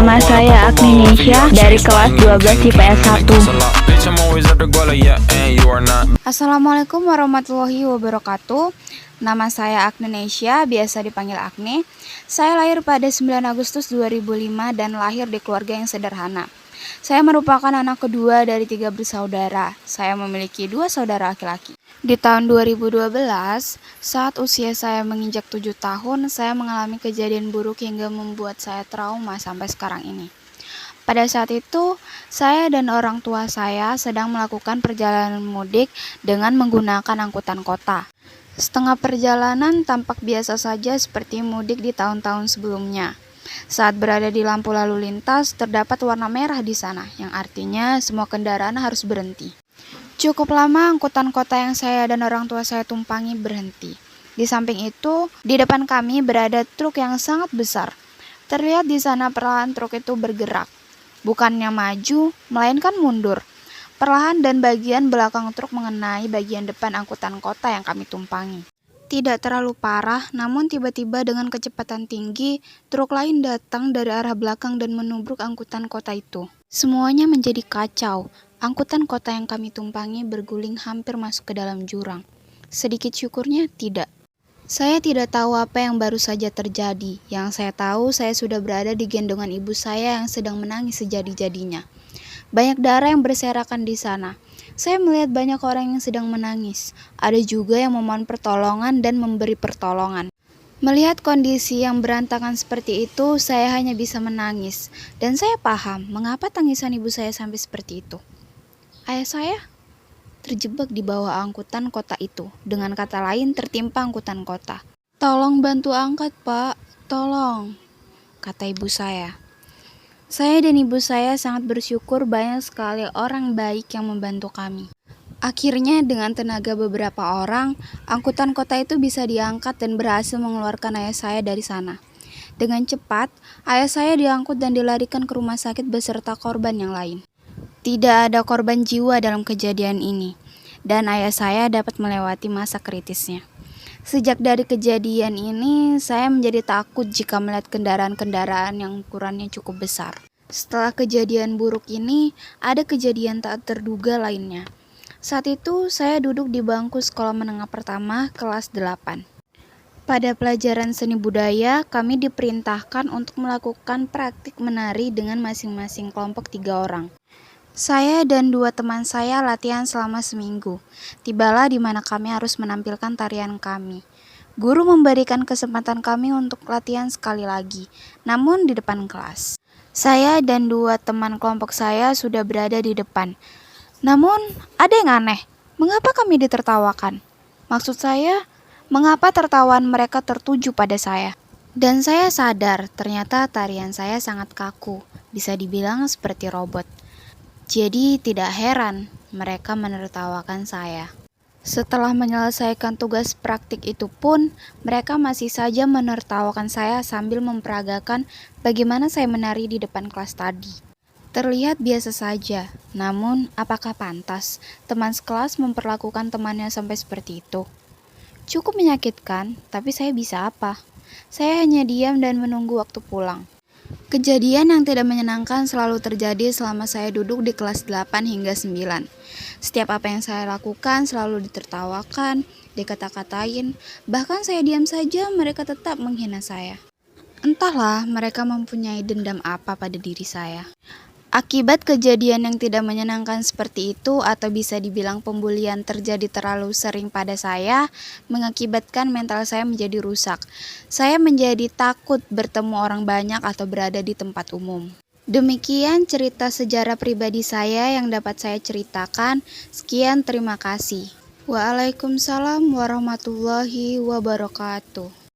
Nama saya Agnesia dari kelas 12 IPS 1. Assalamualaikum warahmatullahi wabarakatuh. Nama saya Agnesia, biasa dipanggil Agne. Saya lahir pada 9 Agustus 2005 dan lahir di keluarga yang sederhana. Saya merupakan anak kedua dari 3 bersaudara. Saya memiliki 2 saudara laki-laki. Di tahun 2012, saat usia saya menginjak 7 tahun, saya mengalami kejadian buruk hingga membuat saya trauma sampai sekarang ini. Pada saat itu, saya dan orang tua saya sedang melakukan perjalanan mudik dengan menggunakan angkutan kota. Setengah perjalanan tampak biasa saja seperti mudik di tahun-tahun sebelumnya. Saat berada di lampu lalu lintas, terdapat warna merah di sana, yang artinya semua kendaraan harus berhenti. Cukup lama angkutan kota yang saya dan orang tua saya tumpangi berhenti. Di samping itu, di depan kami berada truk yang sangat besar. Terlihat di sana perlahan truk itu bergerak. Bukannya maju, melainkan mundur. Perlahan dan bagian belakang truk mengenai bagian depan angkutan kota yang kami tumpangi. Tidak terlalu parah, namun tiba-tiba dengan kecepatan tinggi, truk lain datang dari arah belakang dan menubruk angkutan kota itu. Semuanya menjadi kacau. Angkutan kota yang kami tumpangi berguling hampir masuk ke dalam jurang. Sedikit syukurnya tidak. Saya tidak tahu apa yang baru saja terjadi. Yang saya tahu, saya sudah berada di gendongan ibu saya yang sedang menangis sejadi-jadinya. Banyak darah yang berserakan di sana. Saya melihat banyak orang yang sedang menangis. Ada juga yang memohon pertolongan dan memberi pertolongan. Melihat kondisi yang berantakan seperti itu, saya hanya bisa menangis. Dan saya paham mengapa tangisan ibu saya sampai seperti itu. Ayah saya terjebak di bawah angkutan kota itu. Dengan kata lain, tertimpa angkutan kota. "Tolong bantu angkat, Pak. Tolong," kata ibu saya. Saya dan ibu saya sangat bersyukur banyak sekali orang baik yang membantu kami. Akhirnya dengan tenaga beberapa orang, angkutan kota itu bisa diangkat dan berhasil mengeluarkan ayah saya dari sana. Dengan cepat, ayah saya diangkut dan dilarikan ke rumah sakit beserta korban yang lain. Tidak ada korban jiwa dalam kejadian ini, dan ayah saya dapat melewati masa kritisnya. Sejak dari kejadian ini, saya menjadi takut jika melihat kendaraan-kendaraan yang ukurannya cukup besar. Setelah kejadian buruk ini, ada kejadian tak terduga lainnya. Saat itu, saya duduk di bangku sekolah menengah pertama, kelas 8. Pada pelajaran seni budaya, kami diperintahkan untuk melakukan praktik menari dengan masing-masing kelompok 3 orang. Saya dan 2 teman saya latihan selama seminggu. Tibalah di mana kami harus menampilkan tarian kami. Guru memberikan kesempatan kami untuk latihan sekali lagi, namun di depan kelas. Saya dan 2 teman kelompok saya sudah berada di depan. Namun, ada yang aneh. Mengapa kami ditertawakan? Maksud saya, mengapa tertawaan mereka tertuju pada saya? Dan saya sadar, ternyata tarian saya sangat kaku, bisa dibilang seperti robot. Jadi tidak heran mereka menertawakan saya. Setelah menyelesaikan tugas praktik itu pun, mereka masih saja menertawakan saya sambil memperagakan bagaimana saya menari di depan kelas tadi. Terlihat biasa saja, namun apakah pantas teman sekelas memperlakukan temannya sampai seperti itu? Cukup menyakitkan, tapi saya bisa apa? Saya hanya diam dan menunggu waktu pulang. Kejadian yang tidak menyenangkan selalu terjadi selama saya duduk di kelas 8 hingga 9. Setiap apa yang saya lakukan selalu ditertawakan, dikata-katain, bahkan saya diam saja mereka tetap menghina saya. Entahlah mereka mempunyai dendam apa pada diri saya. Akibat kejadian yang tidak menyenangkan seperti itu atau bisa dibilang pembulian terjadi terlalu sering pada saya, mengakibatkan mental saya menjadi rusak. Saya menjadi takut bertemu orang banyak atau berada di tempat umum. Demikian cerita sejarah pribadi saya yang dapat saya ceritakan. Sekian, terima kasih. Waalaikumsalam warahmatullahi wabarakatuh.